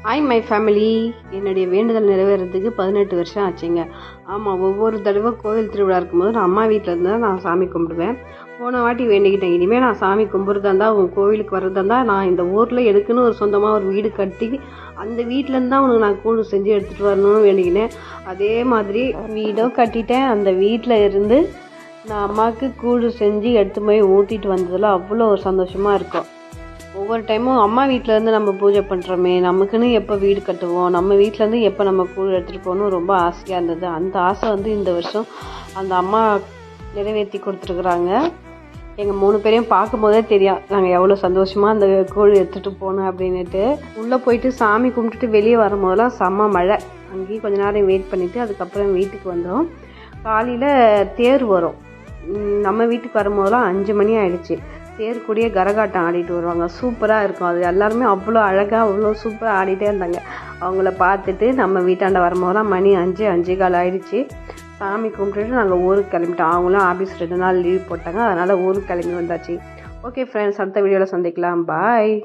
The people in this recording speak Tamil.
Hi my family. என்னுடைய வேண்டுதல் நிறைவேறதுக்கு 18 வருஷம் ஆச்சுங்க. ஆமாம், ஒவ்வொரு தடவை கோவில் திருவிழா இருக்கும்போது நான் அம்மா வீட்டில் இருந்து தான் நான் சாமி கும்பிடுவேன். போன வாட்டி வேண்டிக்கிட்டேன், இனிமேல் நான் சாமி கும்பிட்றதா இருந்தால் உன் கோவிலுக்கு வர்றதா இருந்தால் நான் இந்த ஊரில் எதுக்குன்னு ஒரு சொந்தமாக ஒரு வீடு கட்டி அந்த வீட்டிலேருந்து தான் உனக்கு நான் கூழ் செஞ்சு எடுத்துகிட்டு வரணும்னு வேண்டிக்கினேன். அதே மாதிரி வீடும் கட்டிட்டேன். அந்த வீட்டில் இருந்து நான் அம்மாவுக்கு கூழ் செஞ்சு எடுத்து போய் ஊற்றிட்டு வந்ததில் அவ்வளோ ஒரு சந்தோஷமாக இருக்கும். ஒவ்வொரு டைமும் அம்மா வீட்டிலேருந்து நம்ம பூஜை பண்ணுறோமே, நமக்குன்னு எப்போ வீடு கட்டுவோம், நம்ம வீட்டிலேருந்து எப்போ நம்ம கூழ் எடுத்துகிட்டு போகணும் ரொம்ப ஆசையாக இருந்தது. அந்த ஆசை இந்த வருஷம் அந்த அம்மா நிறைவேற்றி கொடுத்துருக்குறாங்க. எங்கள் 3 பேரையும் பார்க்கும்போதே தெரியும் நாங்கள் எவ்வளோ சந்தோஷமாக அந்த கூழ் எடுத்துகிட்டு போனோம் அப்படின்ட்டு. உள்ளே போயிட்டு சாமி கும்பிட்டுட்டு வெளியே வரும்போதெல்லாம் செம்ம மழை. அங்கேயும் கொஞ்ச நேரம் வெயிட் பண்ணிவிட்டு அதுக்கப்புறம் வீட்டுக்கு வந்தோம். காலையில் தேர் வரும். நம்ம வீட்டுக்கு வரும்போதெல்லாம் 5 மணி ஆகிடுச்சு. தேர் கூடிய கரகாட்டம் ஆடிட்டு வருவாங்க. சூப்பராக இருக்கும். அது எல்லாருமே அவ்வளோ அழகாக அவ்வளோ சூப்பராக ஆடிட்டே இருந்தாங்க. அவங்கள பார்த்துட்டு நம்ம வீட்டாண்ட வரும்போதெல்லாம் மணி 5:45 ஆகிடுச்சு. சாமி கும்பிட்டுட்டு நாங்கள் ஊருக்கு கிளம்பிட்டோம். அவங்களும் ஆஃபீஸ் 2 நாள் லீவ் போட்டாங்க, அதனால் ஊருக்கு கிளம்பி வந்தாச்சு. ஓகே ஃப்ரெண்ட்ஸ், அடுத்த வீடியோவில் சந்திக்கலாம். பாய்.